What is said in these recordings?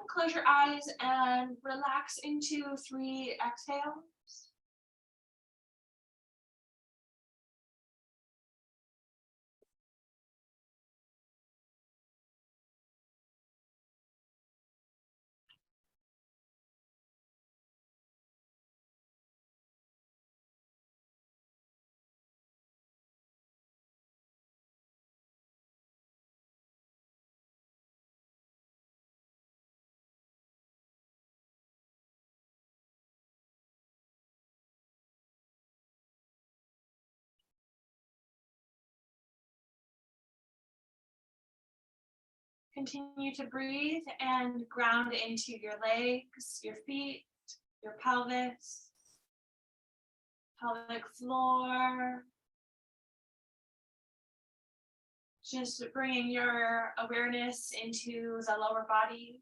close your eyes and relax into 3 exhales. Continue to breathe and ground into your legs, your feet, your pelvis, pelvic floor. Just bringing your awareness into the lower body.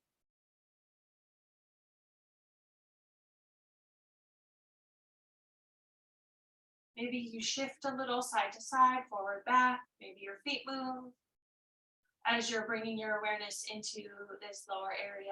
Maybe you shift a little side to side, forward, back. Maybe your feet move as you're bringing your awareness into this lower area.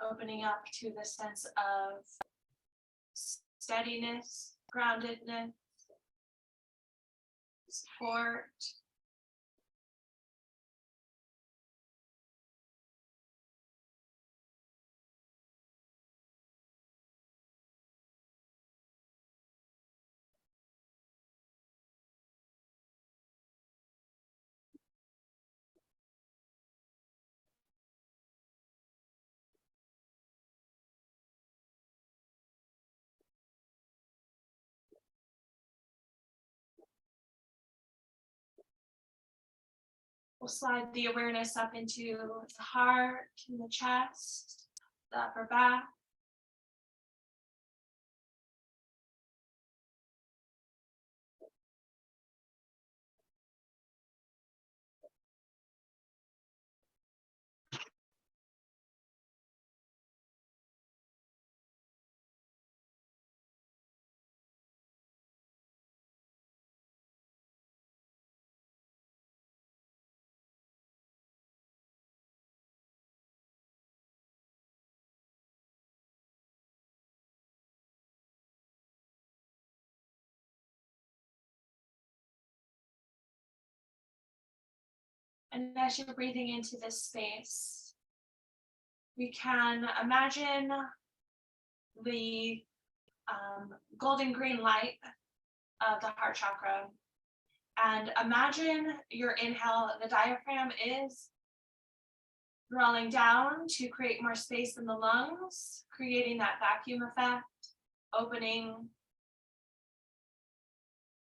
Opening up to the sense of steadiness, groundedness, support. We'll slide the awareness up into the heart and the chest, the upper back. And as you're breathing into this space, we can imagine the golden green light of the heart chakra. And imagine your inhale, the diaphragm is drawing down to create more space in the lungs, creating that vacuum effect, opening.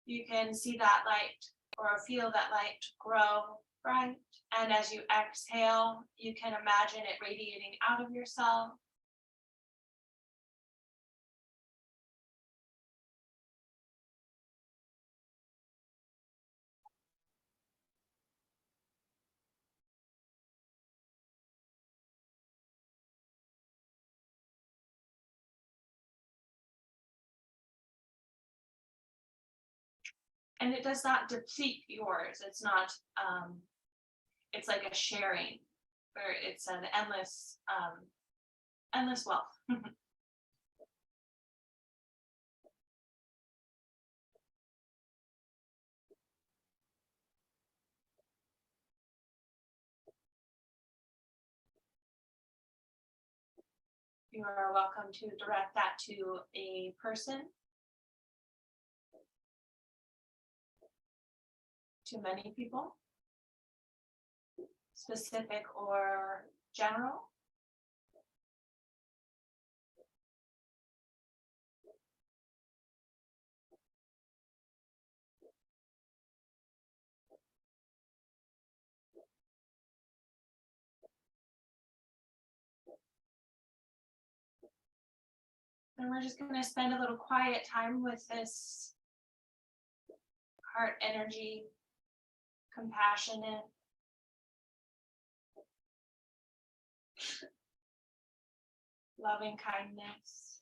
You can see that light or feel that light grow bright. And as you exhale, you can imagine it radiating out of yourself. And it does not deplete yours. It's not, it's like a sharing, where it's an endless, endless wealth. You are welcome to direct that to a person, to many people, specific or general. And we're just going to spend a little quiet time with this heart energy, compassionate, loving kindness.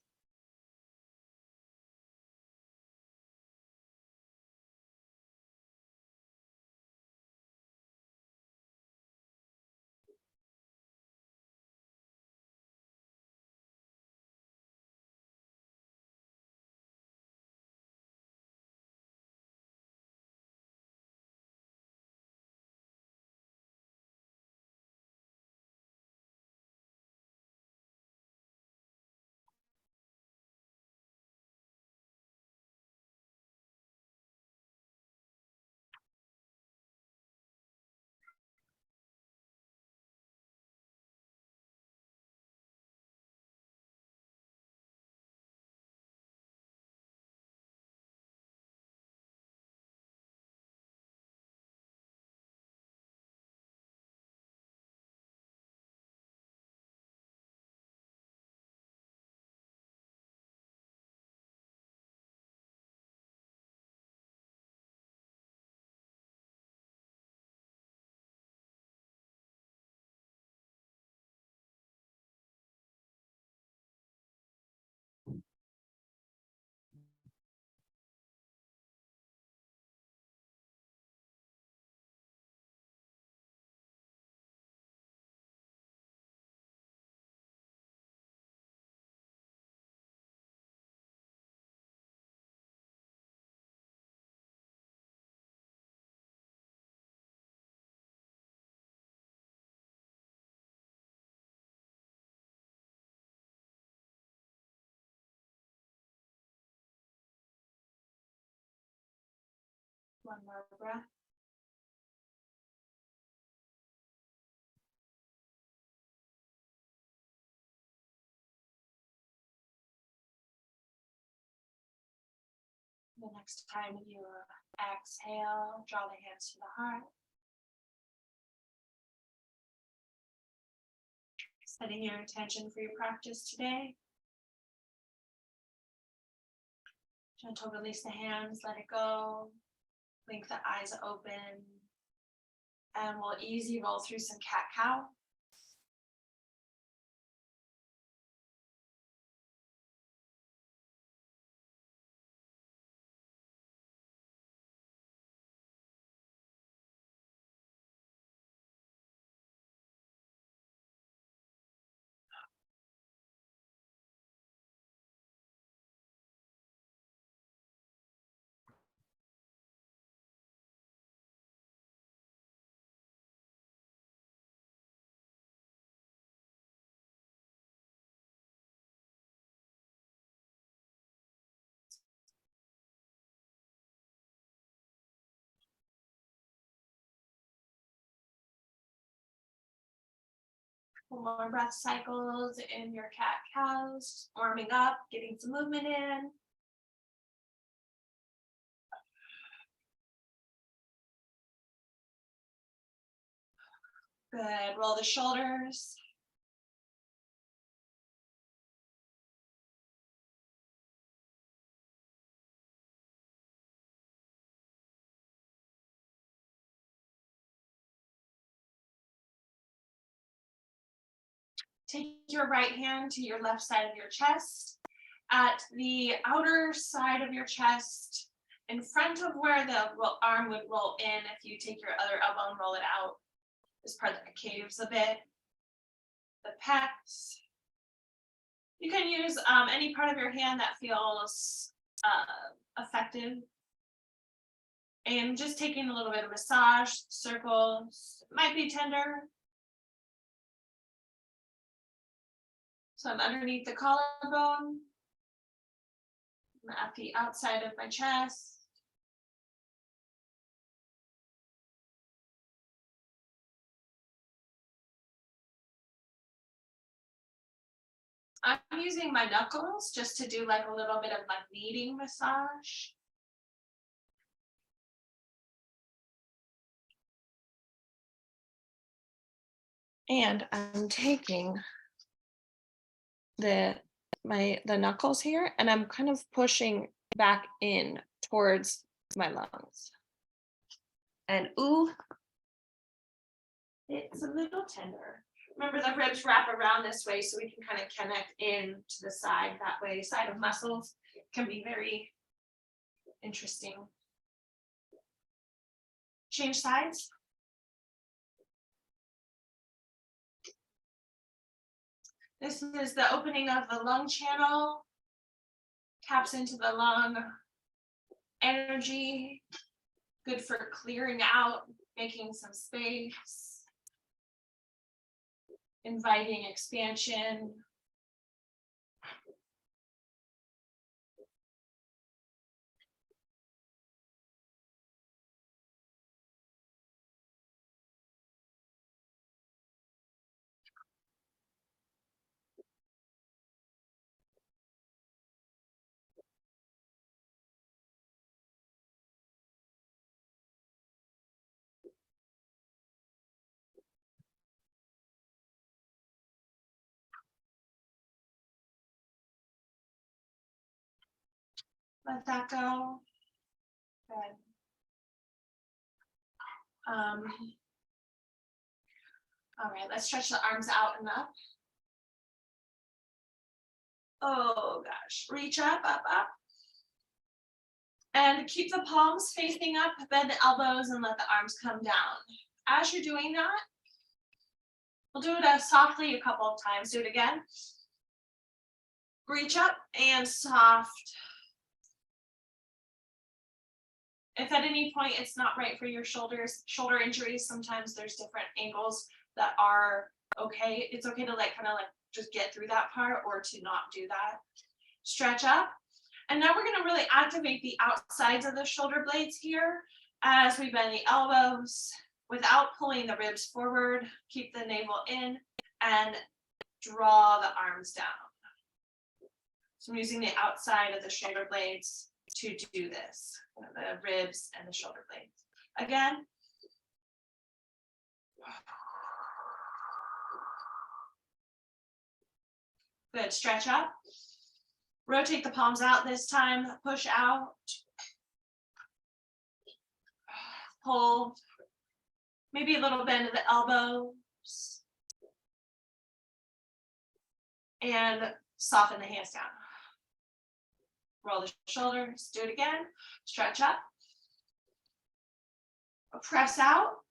One more breath. The next time you exhale, draw the hands to the heart. Setting your intention for your practice today. Gentle release the hands, let it go. Blink the eyes open. And we'll easy roll through some cat-cow. More breath cycles in your cat-cows, warming up, getting some movement in. Good, roll the shoulders. Take your right hand to your left side of your chest. At the outer side of your chest, in front of where the arm would roll in, if you take your other elbow and roll it out, this part that caves a bit. The pecs. You can use any part of your hand that feels effective. And just taking a little bit of massage, circles, might be tender. So I'm underneath the collarbone. I'm at the outside of my chest. I'm using my knuckles just to do like a little bit of like kneading massage. And I'm taking the knuckles here and I'm kind of pushing back in towards my lungs. And ooh, it's a little tender. Remember, the ribs wrap around this way so we can kind of connect in to the side that way. Side of muscles can be very interesting. Change sides. This is the opening of the lung channel. Taps into the lung energy. Good for clearing out, making some space. Inviting expansion. Let that go. Good. All right, let's stretch the arms out and up. Oh gosh, reach up, up, up. And keep the palms facing up, bend the elbows and let the arms come down. As you're doing that, we'll do it softly a couple of times. Do it again. Reach up and soft. If at any point it's not right for your shoulders, shoulder injuries, sometimes there's different angles that are okay. It's okay to like kind of like just get through that part or to not do that. Stretch up. And now we're going to really activate the outsides of the shoulder blades here as we bend the elbows without pulling the ribs forward. Keep the navel in and draw the arms down. So I'm using the outside of the shoulder blades to do this, the ribs and the shoulder blades. Again. Good, stretch up. Rotate the palms out this time, push out. Hold. Maybe a little bend of the elbows. And soften the hands down. Roll the shoulders, do it again. Stretch up. Press out.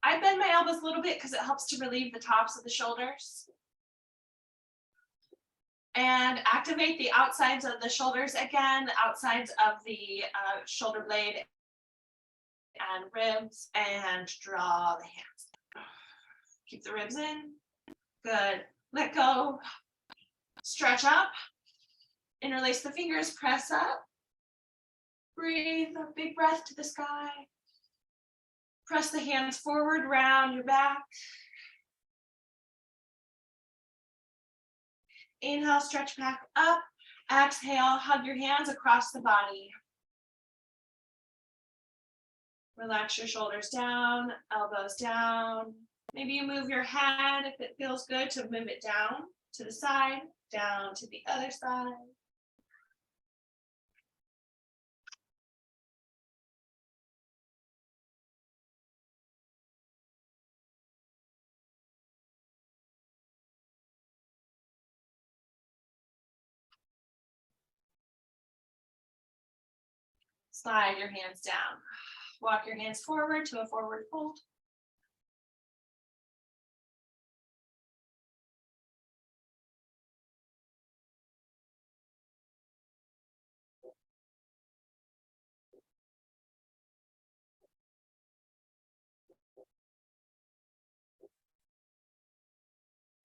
I bend my elbows a little bit because it helps to relieve the tops of the shoulders. And activate the outsides of the shoulders again, the outsides of the shoulder blade and ribs, and draw the hands. Keep the ribs in. Good. Let go. Stretch up. Interlace the fingers, press up. Breathe a big breath to the sky. Press the hands forward, round your back. Inhale, stretch back up. Exhale, hug your hands across the body. Relax your shoulders down, elbows down. Maybe you move your head if it feels good to move it down to the side, down to the other side. Slide your hands down. Walk your hands forward to a forward fold.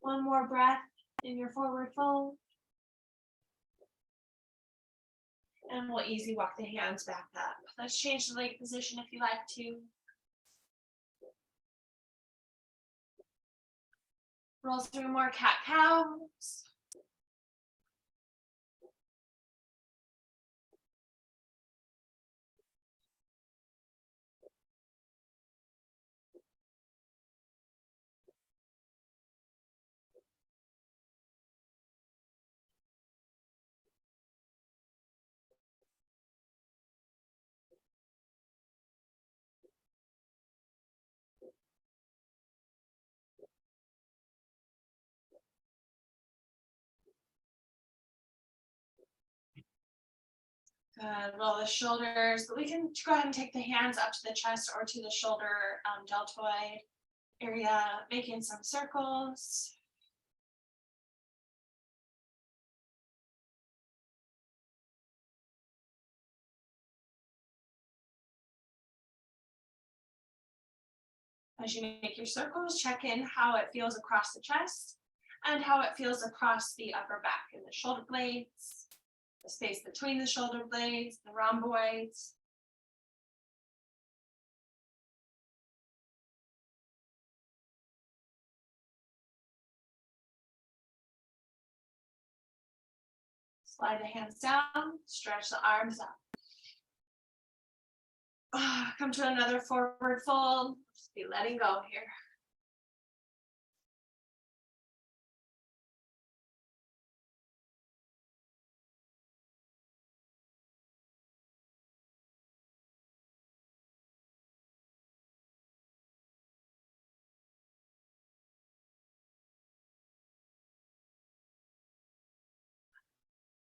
One more breath in your forward fold. And we'll easy walk the hands back up. Let's change the leg position if you like to. Roll through more cat-cows. Good. Roll the shoulders, but we can go ahead and take the hands up to the chest or to the shoulder deltoid area, making some circles. As you make your circles, check in how it feels across the chest and how it feels across the upper back and the shoulder blades, the space between the shoulder blades, the rhomboids. Slide the hands down, stretch the arms up. Come to another forward fold. Just be letting go here.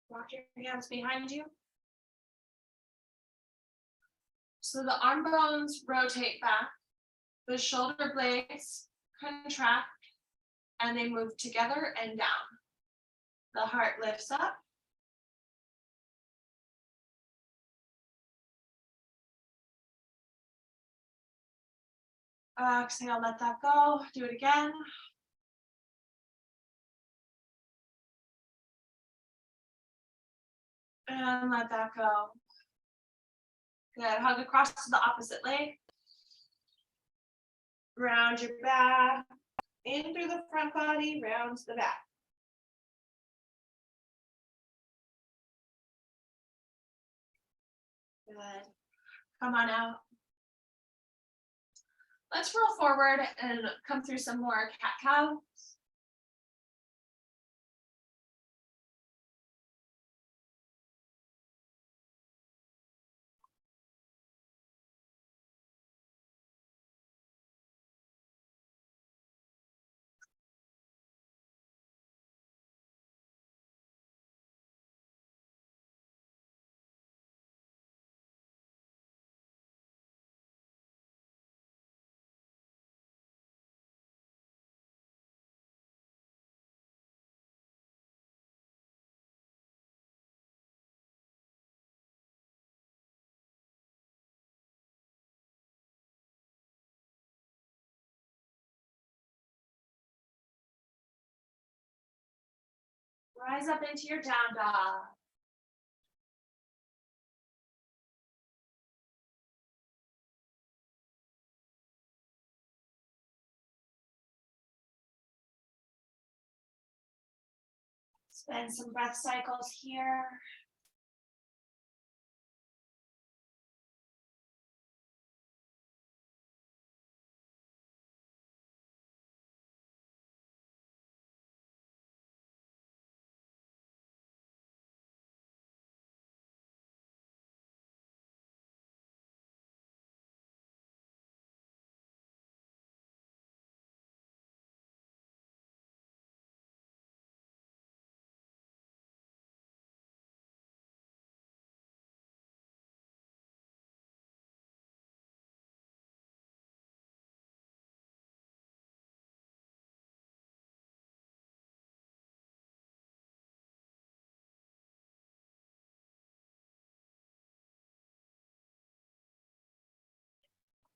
Walk your hands behind you. So the arm bones rotate back, the shoulder blades contract, and they move together and down. The heart lifts up. Exhale, let that go. Do it again. And let that go. Good. Hug across to the opposite leg. Round your back. In through the front body, rounds the back. Good. Come on out. Let's roll forward and come through some more cat-cow. Rise up into your down dog. Spend some breath cycles here.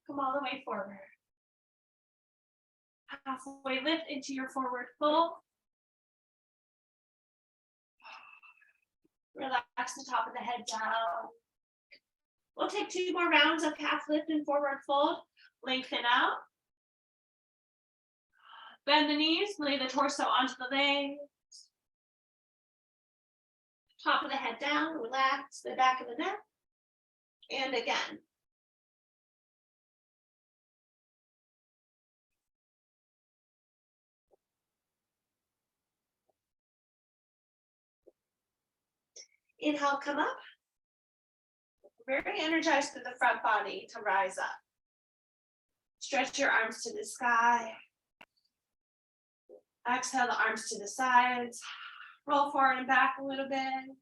Come all the way forward. Halfway lift into your forward fold. Relax the top of the head down. We'll take 2 more rounds of half lift and forward fold. Lengthen out. Bend the knees, lay the torso onto the legs. Top of the head down, relax the back of the neck. And again. Inhale, come up. Very energized through the front body to rise up. Stretch your arms to the sky. Exhale the arms to the sides. Roll forward and back a little bit.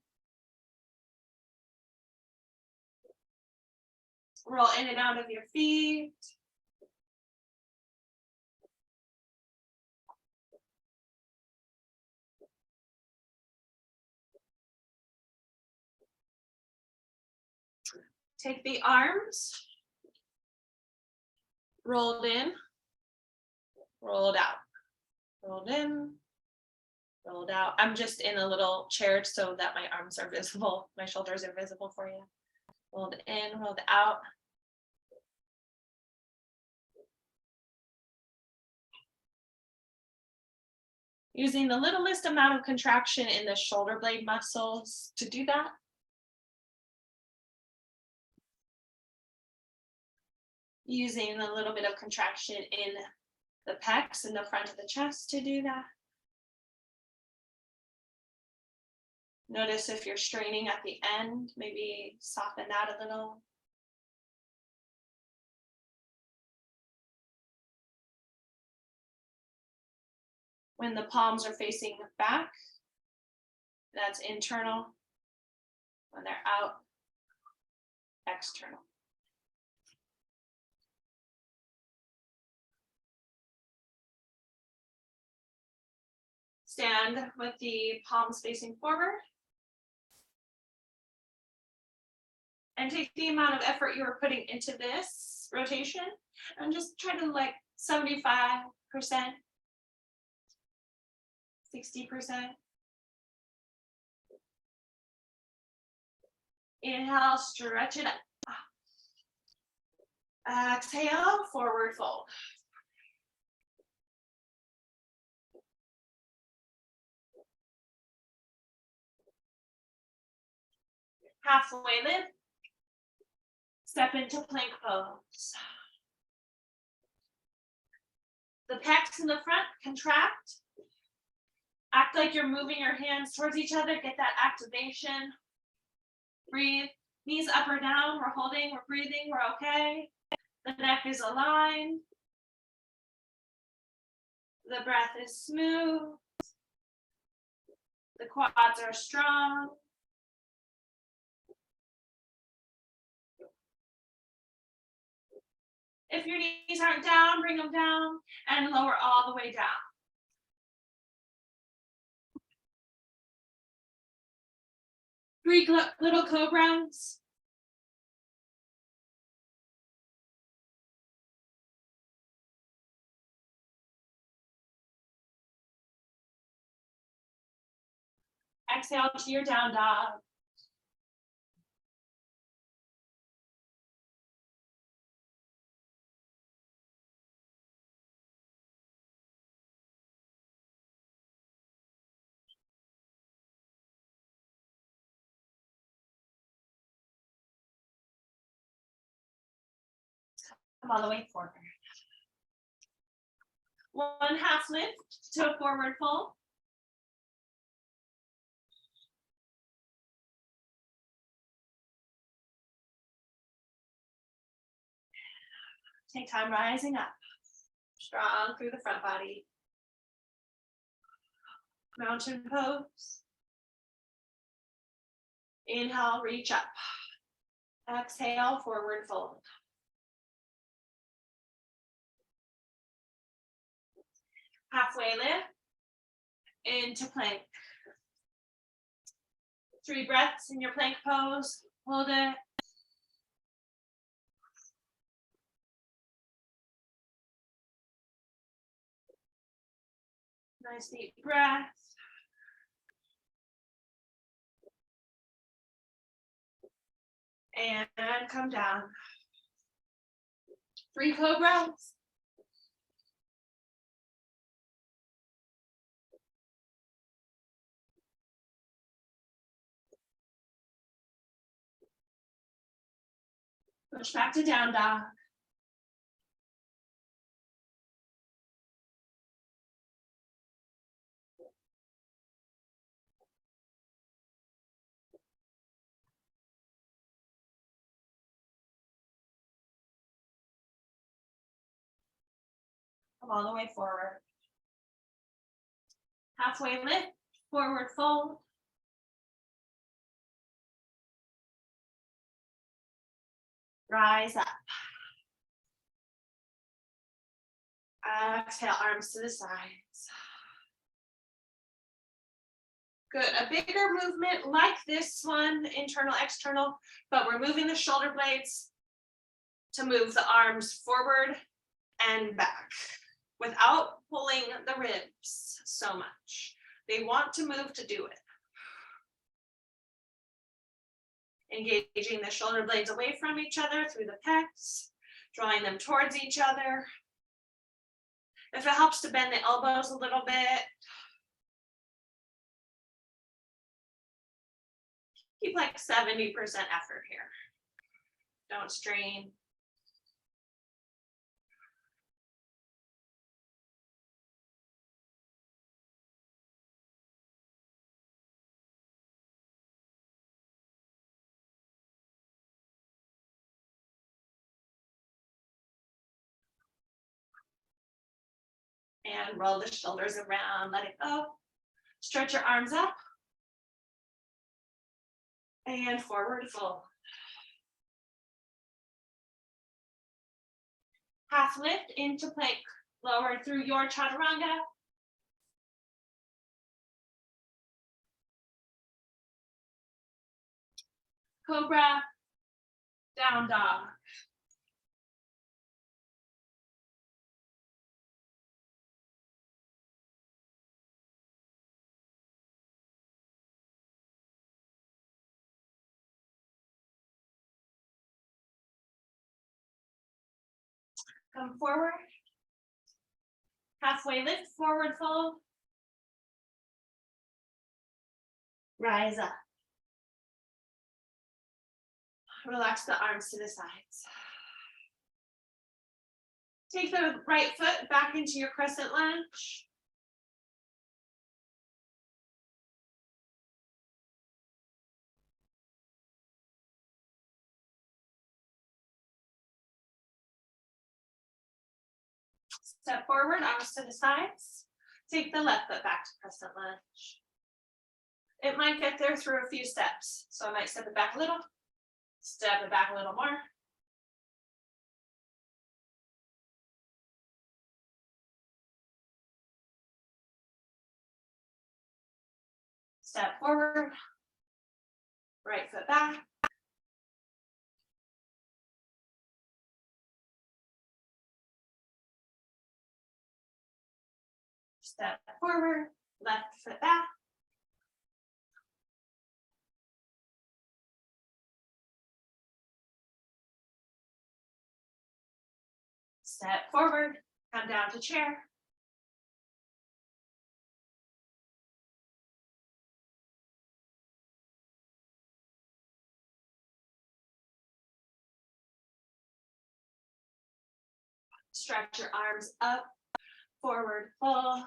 Roll in and out of your feet. Take the arms, rolled in, rolled out, rolled in, rolled out. I'm just in a little chair so that my arms are visible, my shoulders are visible for you. Rolled in, rolled out. Using the littlest amount of contraction in the shoulder blade muscles to do that. Using a little bit of contraction in the pecs in the front of the chest to do that. Notice if you're straining at the end, maybe soften that a little. When the palms are facing back, that's internal. When they're out, external. Stand with the palms facing forward. And take the amount of effort you are putting into this rotation and just try to like 75%, 60%. Inhale, stretch it up. Exhale, forward fold. Halfway lift. Step into plank pose. The pecs in the front contract. Act like you're moving your hands towards each other. Get that activation. Breathe. Knees up or down. We're holding, we're breathing, we're okay. The neck is aligned. The breath is smooth. The quads are strong. If your knees aren't down, bring them down and lower all the way down. Three little cobras. Exhale to your down dog. Come all the way forward. One half lift to a forward fold. Take time rising up. Strong through the front body. Mountain pose. Inhale, reach up. Exhale, forward fold. Halfway lift into plank. 3 breaths in your plank pose. Hold it. Nice deep breath. And come down. 3 cobras. Push back to down dog. Come all the way forward. Halfway lift, forward fold. Rise up. Exhale, arms to the sides. Good, a bigger movement like this one, internal, external, but we're moving the shoulder blades to move the arms forward and back without pulling the ribs so much. They want to move to do it. Engaging the shoulder blades away from each other through the pecs, drawing them towards each other. If it helps to bend the elbows a little bit, keep like 70% effort here. Don't strain. And roll the shoulders around, let it go. Stretch your arms up. And forward fold. Half lift into plank. Lower through your chaturanga. Cobra, down dog. Come forward. Halfway lift, forward fold. Rise up. Relax the arms to the sides. Take the right foot back into your crescent lunge. Step forward, arms to the sides. Take the left foot back to crescent lunge. It might get there through a few steps, so I might step it back a little, step it back a little more. Step forward, right foot back. Step forward, left foot back. Step forward, come down to chair. Stretch your arms up, forward fold.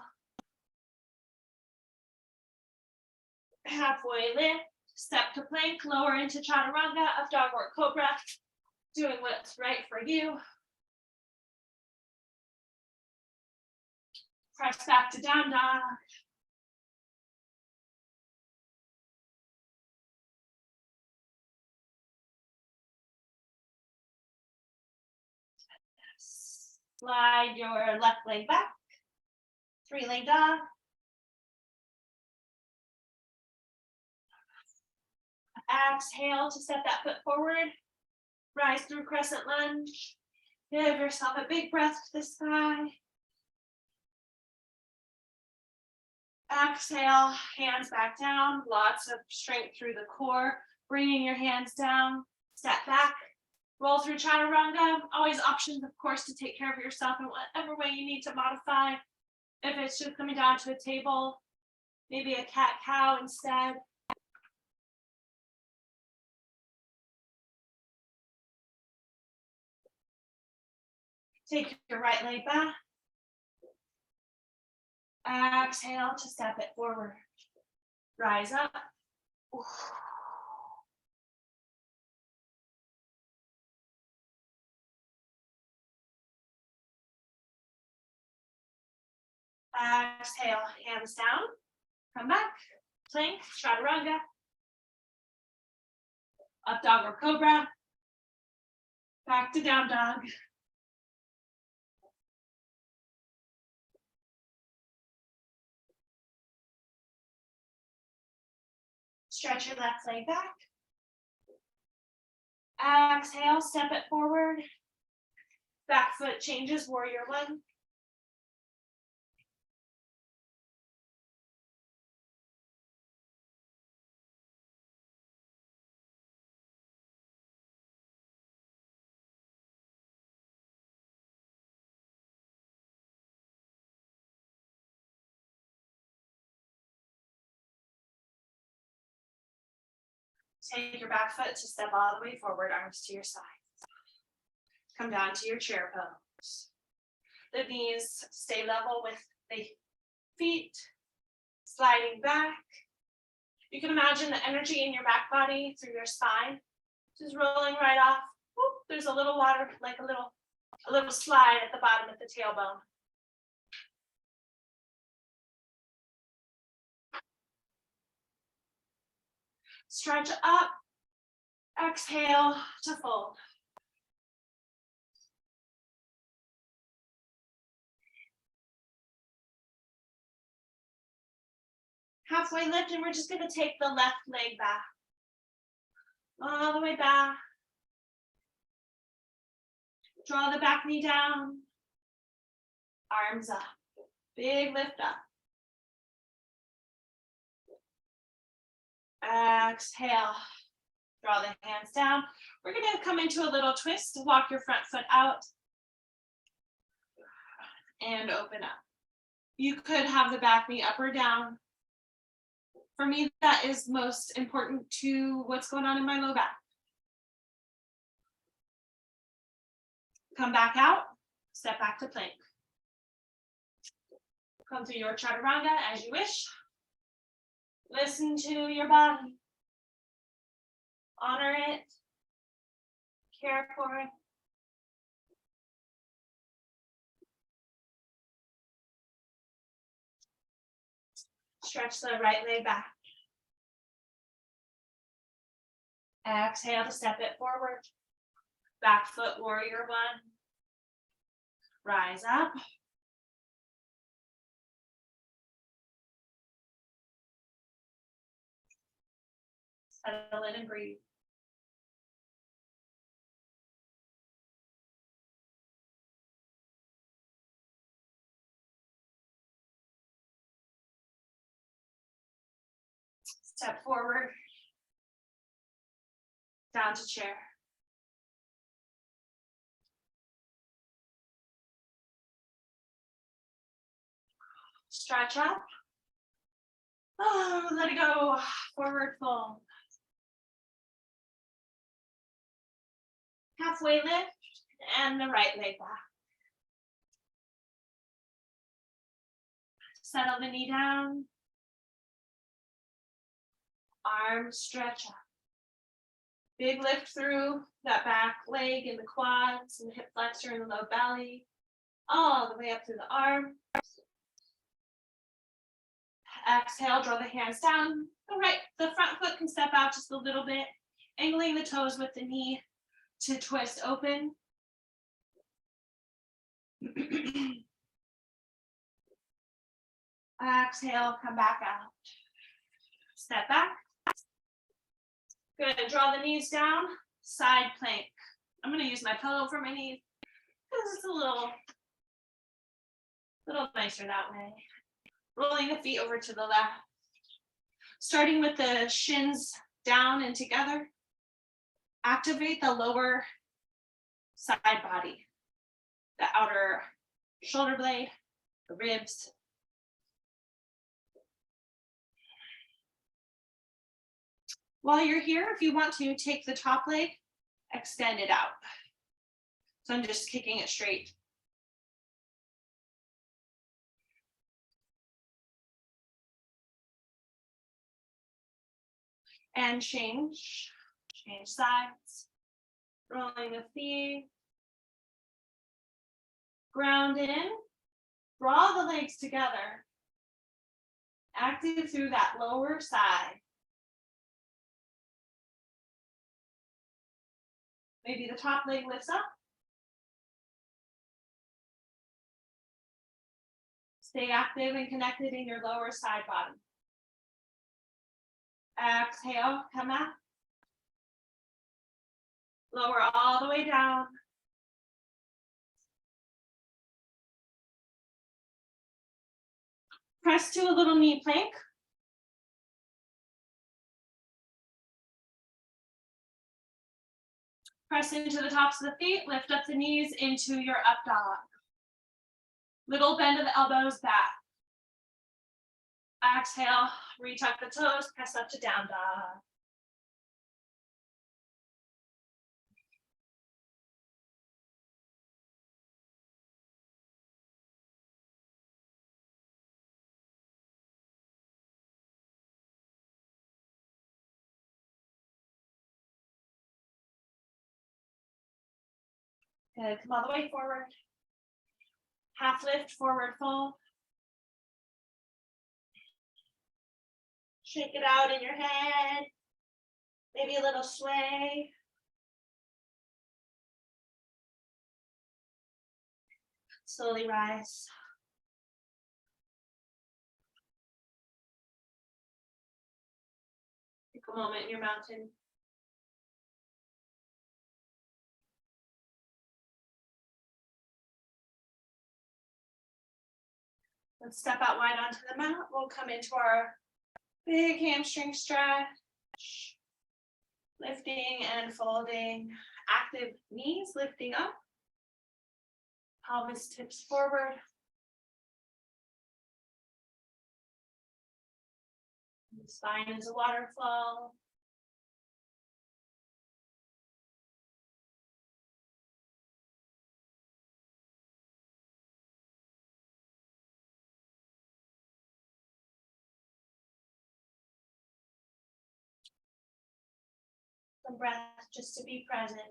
Halfway lift, step to plank, lower into chaturanga, up dog or cobra. Doing what's right for you. Press back to down dog. Slide your left leg back. 3-leg dog. Exhale to step that foot forward. Rise through crescent lunge. Give yourself a big breath to the sky. Exhale, hands back down. Lots of strength through the core. Bringing your hands down. Step back. Roll through chaturanga. Always options, of course, to take care of yourself in whatever way you need to modify. If it's just coming down to a table, maybe a cat-cow instead. Take your right leg back. Exhale to step it forward. Rise up. Exhale, hands down. Come back. Plank, chaturanga. Up dog or cobra. Back to down dog. Stretch your left leg back. Exhale, step it forward. Back foot changes, warrior one. Take your back foot to step all the way forward, arms to your sides. Come down to your chair pose. The knees stay level with the feet, sliding back. You can imagine the energy in your back body through your spine, just rolling right off. Whoop, there's a little water, like a little slide at the bottom of the tailbone. Stretch up, exhale to fold. Halfway lift, and we're just going to take the left leg back. All the way back. Draw the back knee down. Arms up. Big lift up. Exhale. Draw the hands down. We're going to come into a little twist. Walk your front foot out. And open up. You could have the back knee up or down. For me, that is most important to what's going on in my low back. Come back out, step back to plank. Come to your chaturanga as you wish. Listen to your body. Honor it. Care for it. Stretch the right leg back. Exhale to step it forward. Back foot, warrior one. Rise up. Settle in and breathe. Step forward. Down to chair. Stretch up. Oh, let it go. Forward fold. Halfway lift and the right leg back. Settle the knee down. Arms stretch up. Big lift through that back leg and the quads and the hip flexor and the low belly. All the way up through the arm. Exhale, draw the hands down. The front foot can step out just a little bit, angling the toes with the knee to twist open. Exhale, come back out. Step back. Good, draw the knees down, side plank. I'm gonna use my pillow for my knees because it's a little nicer that way. Rolling the feet over to the left. Starting with the shins down and together. Activate the lower side body, the outer shoulder blade, the ribs. While you're here, if you want to, take the top leg, extend it out. So I'm just kicking it straight And change sides, rolling the feet, ground in, draw the legs together, active through that lower side. Maybe the top leg lifts up. Stay active and connected in your lower side body. Exhale, come up. Lower all the way down. Press to a little knee plank. Press into the tops of the feet, lift up the knees into your up dog. Little bend of the elbows back. Exhale, retuck the toes, press up to down dog. Good, come all the way forward. Half lift, forward fold. Shake it out in your head. Maybe a little sway. Slowly rise. Take a moment in your mountain. Let's step out wide onto the mat. We'll come into our big hamstring stretch. Lifting and folding. Active knees lifting up. Pelvis tips forward. The spine is a waterfall. Some breath just to be present.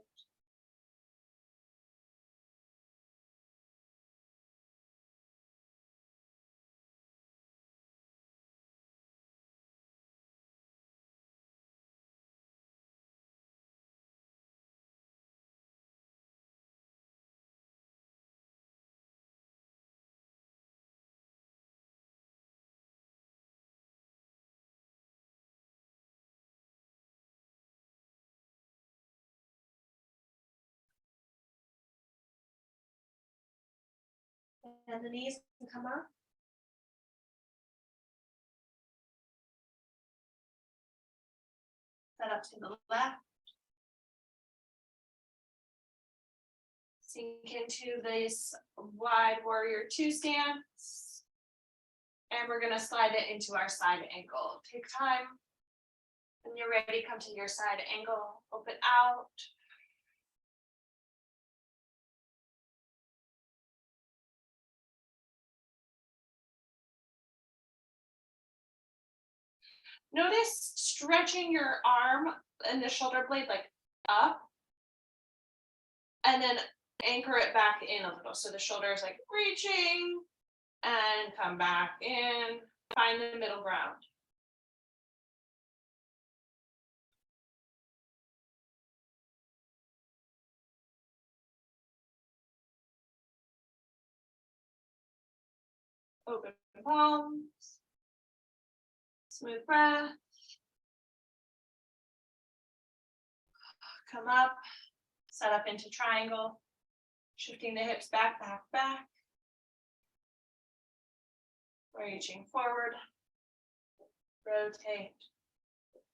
And the knees can come up. Set up to the left. Sink into this wide warrior two stance. And we're gonna slide it into our side angle. Take time. When you're ready, come to your side angle, open out. Notice stretching your arm and the shoulder blade like up. And then anchor it back in a little. So the shoulder is like reaching and come back in. Find the middle ground. Open palms. Smooth breath. Come up. Set up into triangle. Shifting the hips back, back, back. Reaching forward. Rotate.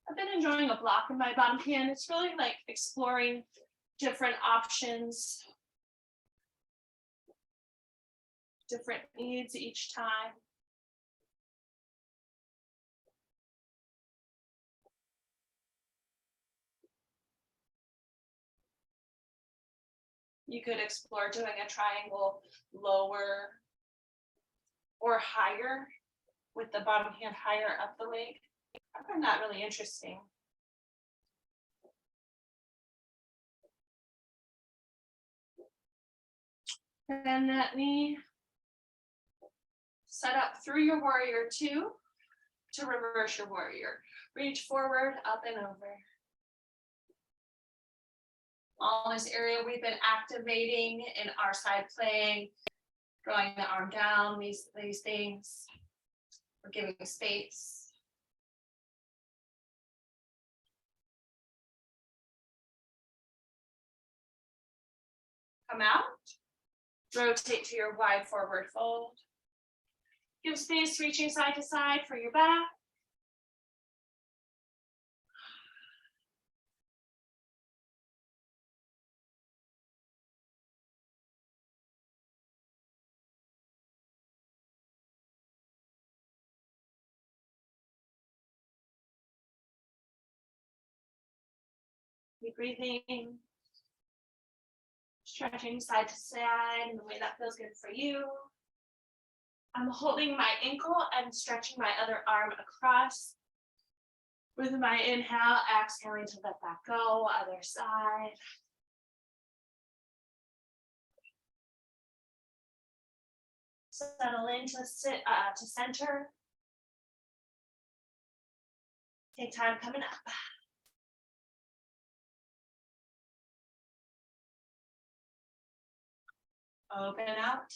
I've been enjoying a block in my bottom hand. It's really like exploring different options, different needs each time. You could explore doing a triangle lower or higher with the bottom hand higher up the leg. I find that really interesting. Bend that knee. Set up through your warrior two to reverse your warrior. Reach forward, up and over. All this area we've been activating in our side plank, drawing the arm down, these things. We're giving space. Come out. Rotate to your wide forward fold. Give space reaching side to side for your back. Keep breathing. Stretching side to side in the way that feels good for you. I'm holding my ankle and stretching my other arm across. With my inhale, exhaling to let that go, other side. Settle in to sit to center. Take time coming up. Open out.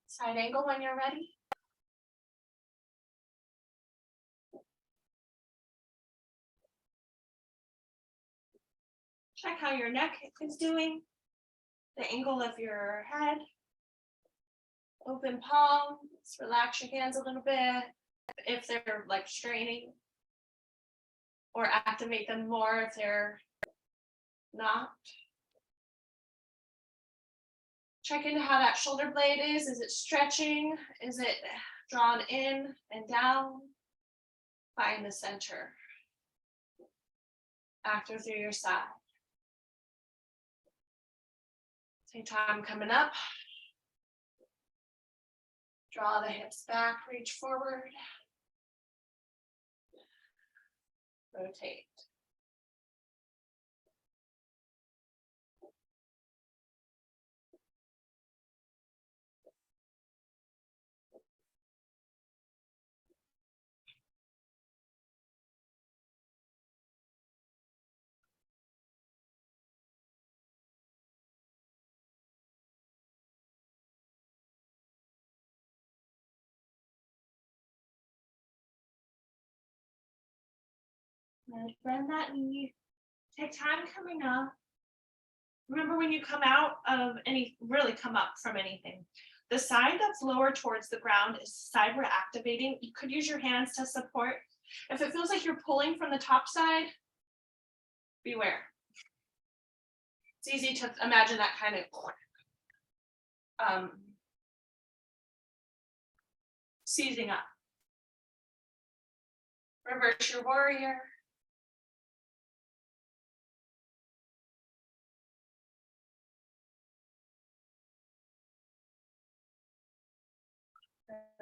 Side angle when you're ready. Check how your neck is doing. The angle of your head. Open palms, relax your hands a little bit if they're like straining, or activate them more if they're not. Check into how that shoulder blade is. Is it stretching? Is it drawn in and down? Find the center. Active through your side. Take time coming up. Draw the hips back, reach forward. Rotate. And bend that knee. Take time coming up. Remember, when you come out of really come up from anything, the side that's lower towards the ground is the side we're activating. You could use your hands to support. If it feels like you're pulling from the top side, beware. It's easy to imagine that kind of seizing up. Reverse your warrior.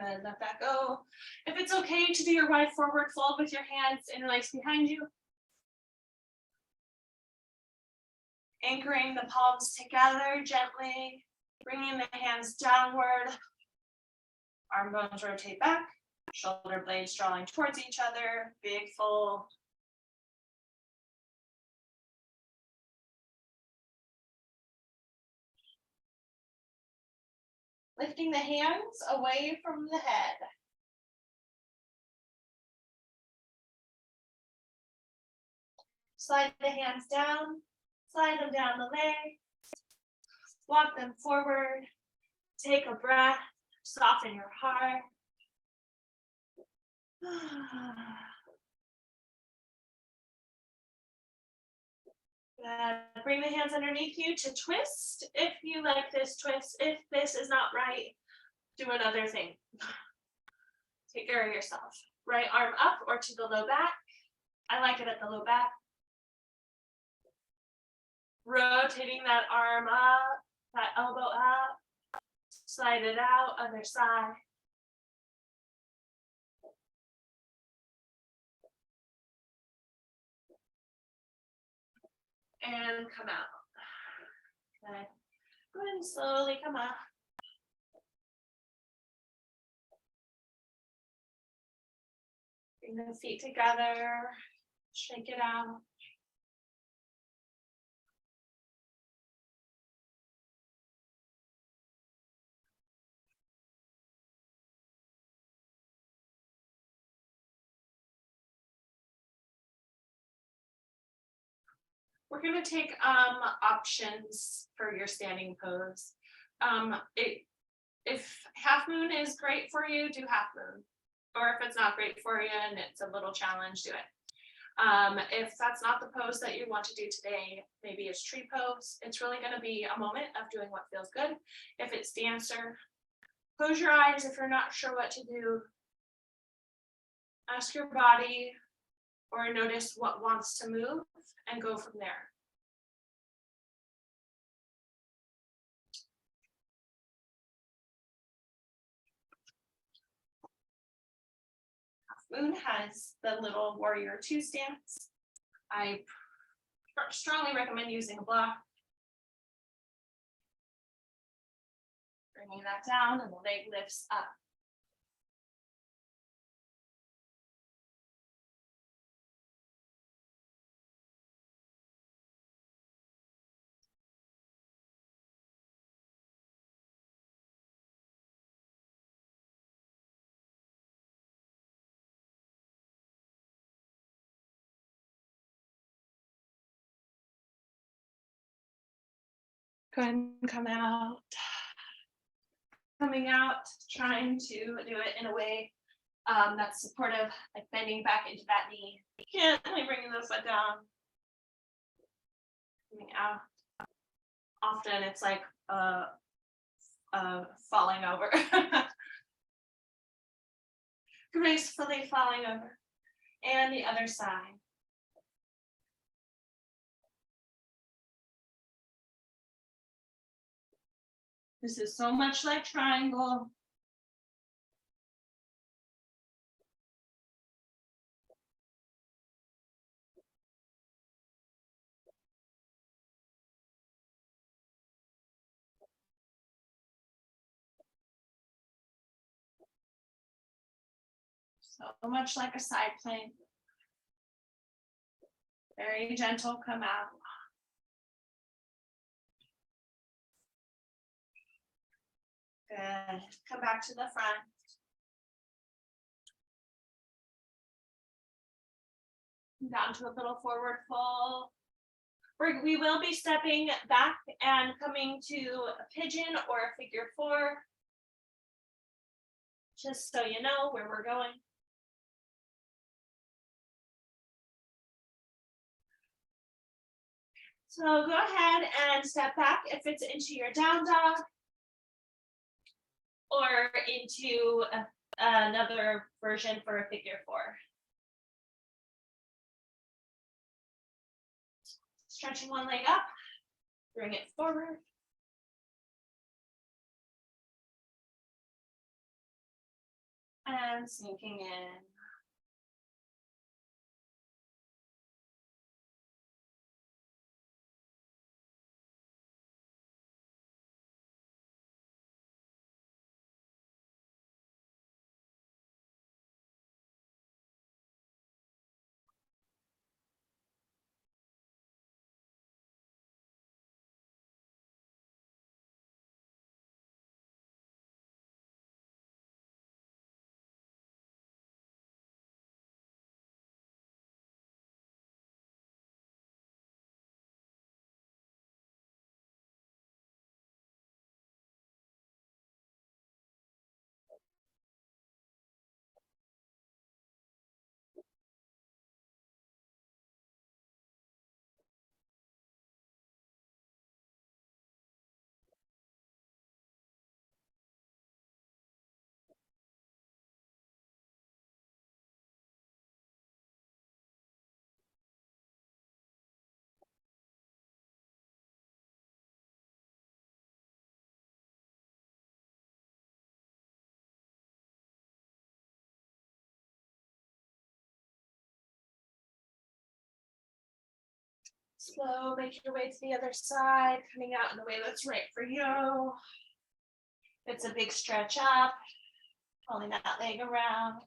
And let that go. If it's okay to do your wide forward fold with your hands interlaced behind you. Anchoring the palms together gently, bringing the hands downward. Arm bones rotate back, shoulder blades drawing towards each other, big fold. Lifting the hands away from the head. Slide the hands down, slide them down the legs, walk them forward, take a breath, soften your heart. Bring the hands underneath you to twist. If you like this twist, if this is not right, do another thing. Take care of yourself. Right arm up or to the low back. I like it at the low back. Rotating that arm up, that elbow up, slide it out, other side. And come out. Okay. Go ahead and slowly come up. Bring the feet together, shake it out. We're going to take options for your standing pose. If half moon is great for you, do half moon. Or if it's not great for you and it's a little challenge, do it. If that's not the pose that you want to do today, maybe it's tree pose. It's really going to be a moment of doing what feels good. If it's dancer, close your eyes if you're not sure what to do. Ask your body or notice what wants to move and go from there. Half moon has the little warrior two stance. I strongly recommend using a block. Bringing that down and the leg lifts up. Go ahead and come out. Coming out, trying to do it in a way that's supportive, like bending back into that knee. Gently bringing the foot down. Coming out. Often it's like falling over. Gracefully falling over. And the other side. This is so much like triangle. So much like a side plank. Very gentle, come out. Good. Come back to the front. Down to a little forward fold. We will be stepping back and coming to a pigeon or a figure four. Just so you know where we're going. So go ahead and step back if it's into your down dog or into another version for a figure four. Stretching one leg up, bring it forward. And sinking in. Slow, make your way to the other side, coming out in the way that's right for you. It's a big stretch up, pulling that leg around.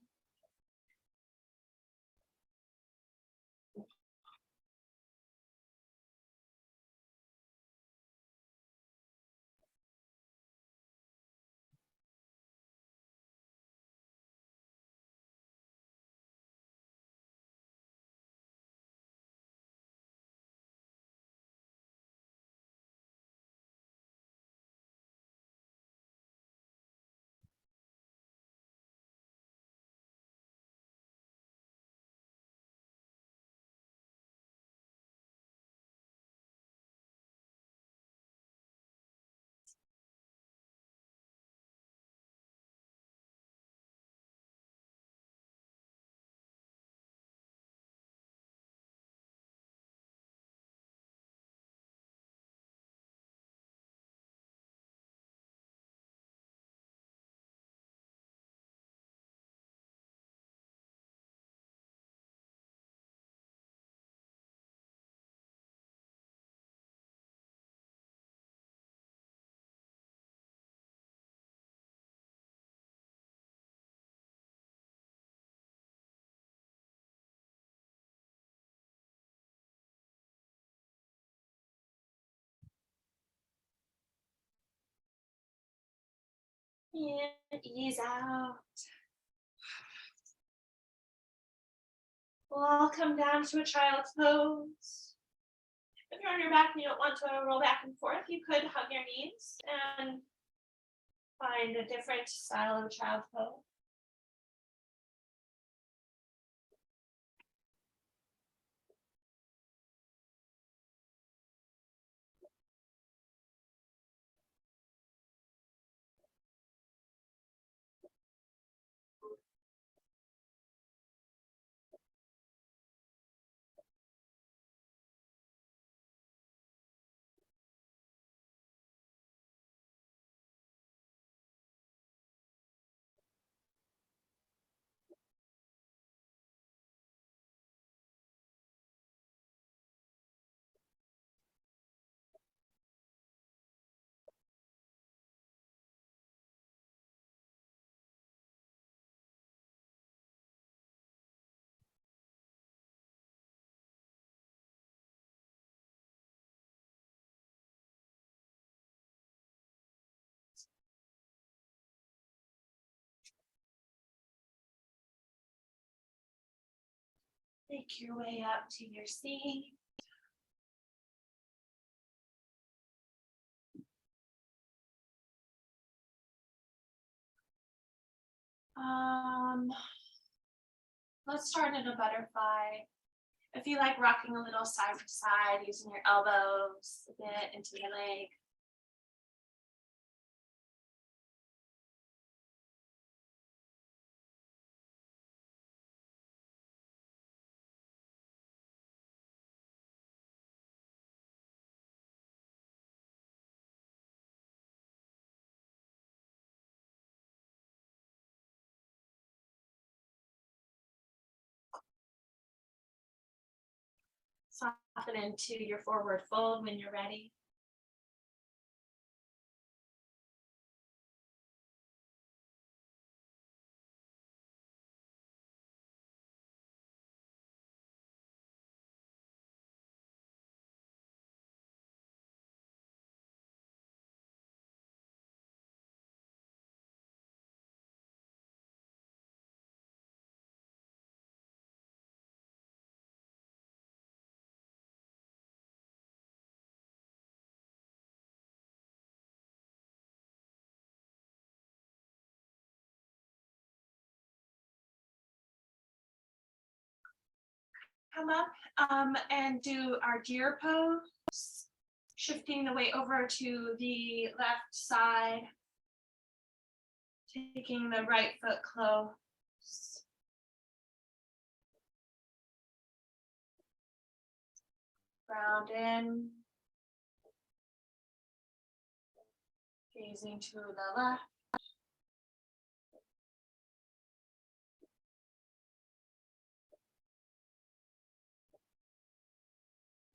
And ease out. We'll come down to a child's pose. If you're on your back and you don't want to roll back and forth, you could hug your knees and find a different style of child's pose. Make your way up to your seat. Let's start in a butterfly. If you like rocking a little side to side, using your elbows a bit into your leg. Soften into your forward fold when you're ready. Come up and do our deer pose. Shifting the weight over to the left side. Taking the right foot close. Ground in. Gazing to the left.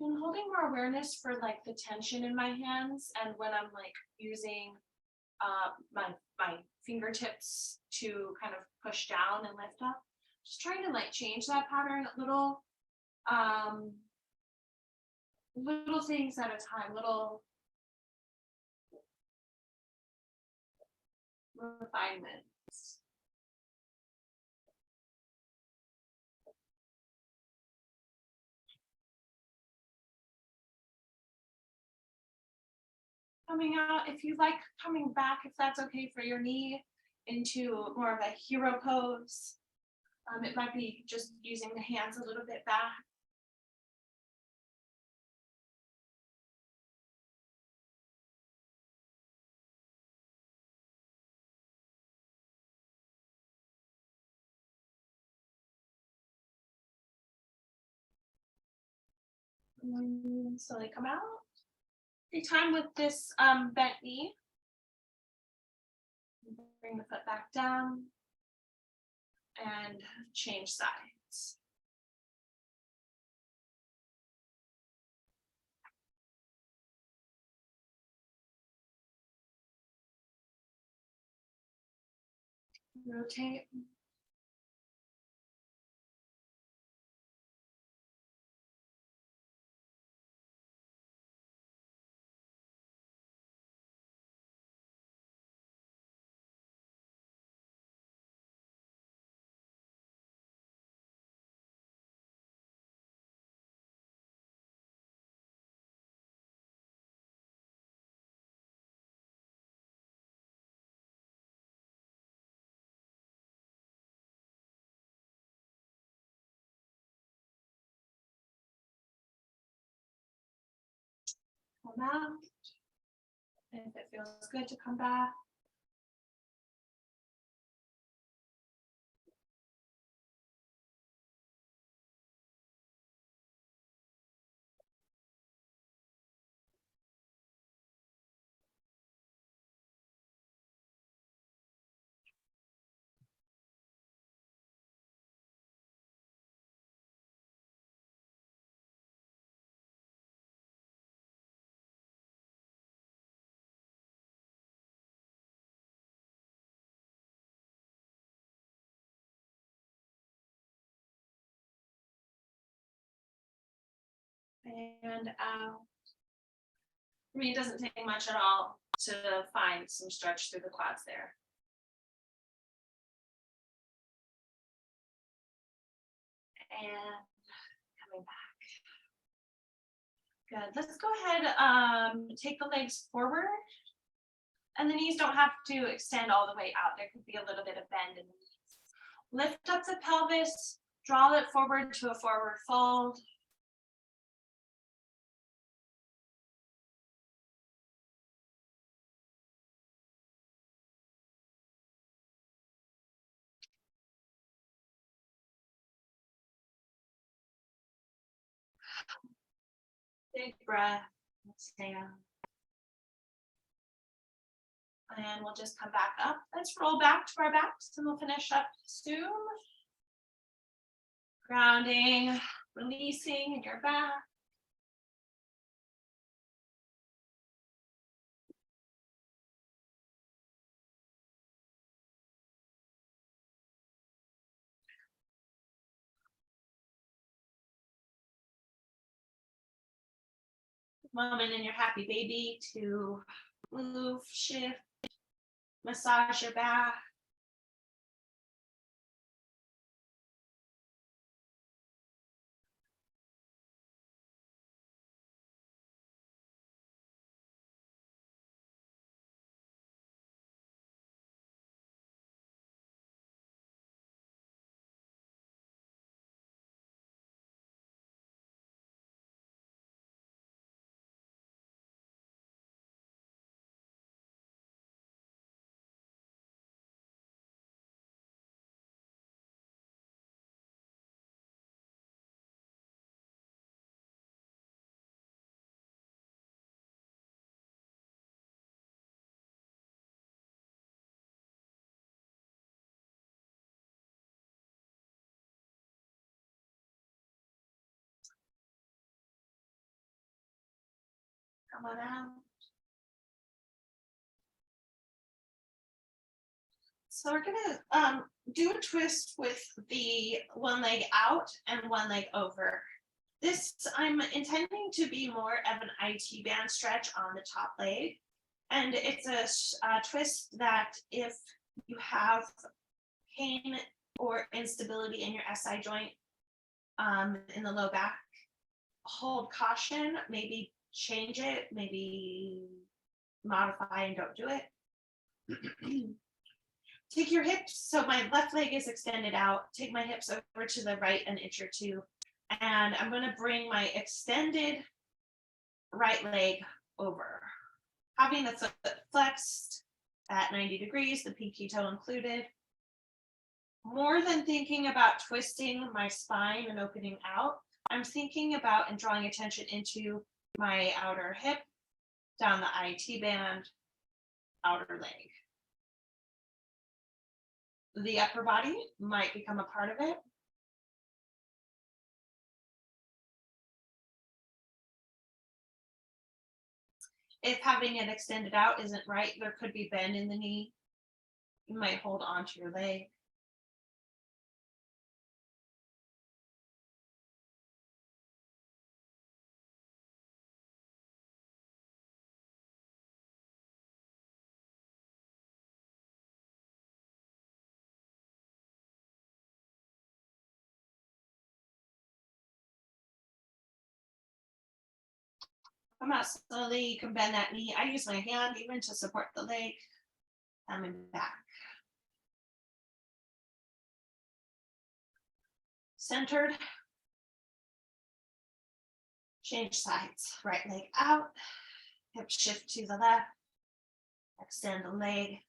I'm holding more awareness for like the tension in my hands and when I'm like using my fingertips to kind of push down and lift up. Just trying to like change that pattern um little things at a time, little refinements. Coming out, if you like coming back, if that's okay for your knee, into more of a hero pose. It might be just using the hands a little bit back. And then slowly come out. Take time with this bent knee. Bring the foot back down and change sides. Rotate. Come out. And if it feels good to come back. And out. For me, it doesn't take much at all to find some stretch through the quads there. And coming back. Good. Let's go ahead, take the legs forward. And the knees don't have to extend all the way out. There could be a little bit of bend in the knees. Lift up the pelvis, draw it forward to a forward fold. Big breath, exhale. And we'll just come back up. Let's roll back to our backs and we'll finish up soon. Grounding, releasing in your back. Moment in your happy baby to move, shift, massage your back. Come on out. So we're gonna do a twist with the one leg out and one leg over. This, I'm intending to be more of an IT band stretch on the top leg. And it's a twist that if you have pain or instability in your SI joint in the low back, hold caution, maybe change it, maybe modify and don't do it. Take your hips, so my left leg is extended out, take my hips over to the right an inch or two, and I'm going to bring my extended right leg over. Having the foot flexed at 90 degrees, the pinky toe included. More than thinking about twisting my spine and opening out, I'm thinking about and drawing attention into my outer hip, down the IT band, outer leg. The upper body might become a part of it. If having it extended out isn't right, there could be bend in the knee. You might hold onto your leg. Come out slowly, you can bend that knee. I use my hand even to support the leg. Coming back. Centered. Change sides. Right leg out. Hip shift to the left. Extend the leg.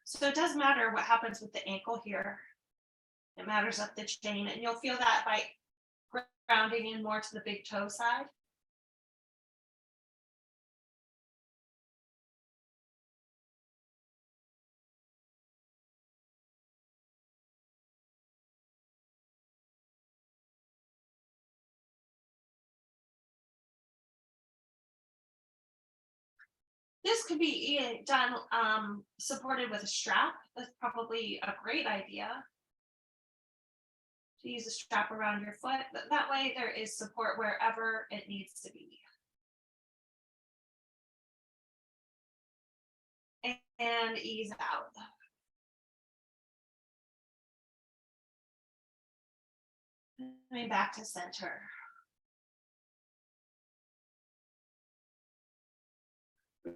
So it does matter what happens with the ankle here. It matters up the chain, and you'll feel that by grounding in more to the big toe side. This could be done supported with a strap. That's probably a great idea. To use a strap around your foot, but that way there is support wherever it needs to be. And ease out. Coming back to center.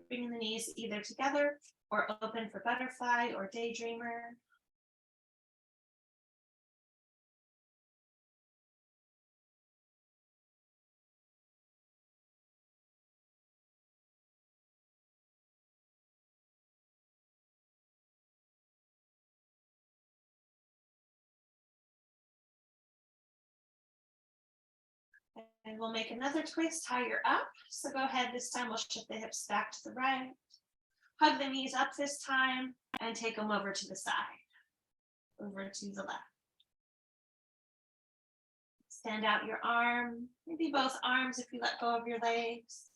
Bringing the knees either together or open for butterfly or daydreamer. And we'll make another twist higher up. So go ahead, this time we'll shift the hips back to the right. Hug the knees up this time and take them over to the side. Over to the left. Extend out your arm, maybe both arms if you let go of your legs.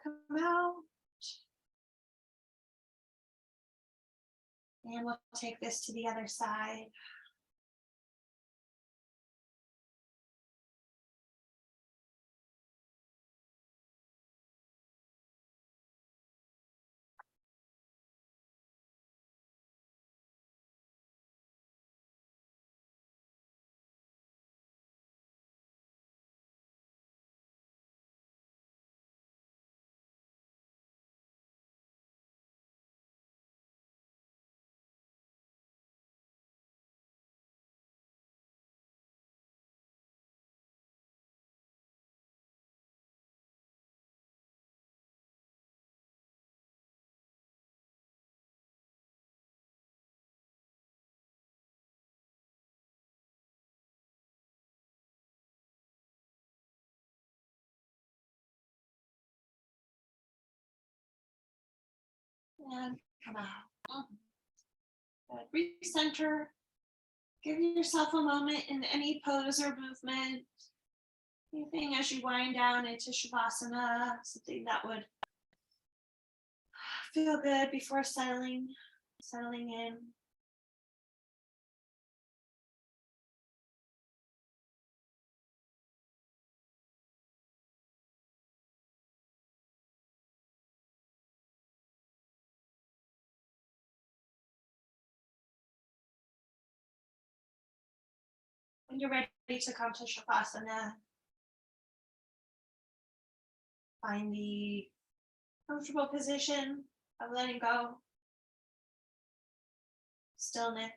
Come out. And we'll take this to the other side. And come out. Good. Recenter. Give yourself a moment in any pose or movement. Anything as you wind down into Shavasana, something that would feel good before settling in. When you're ready to come to Shavasana, find the comfortable position of letting go, stillness.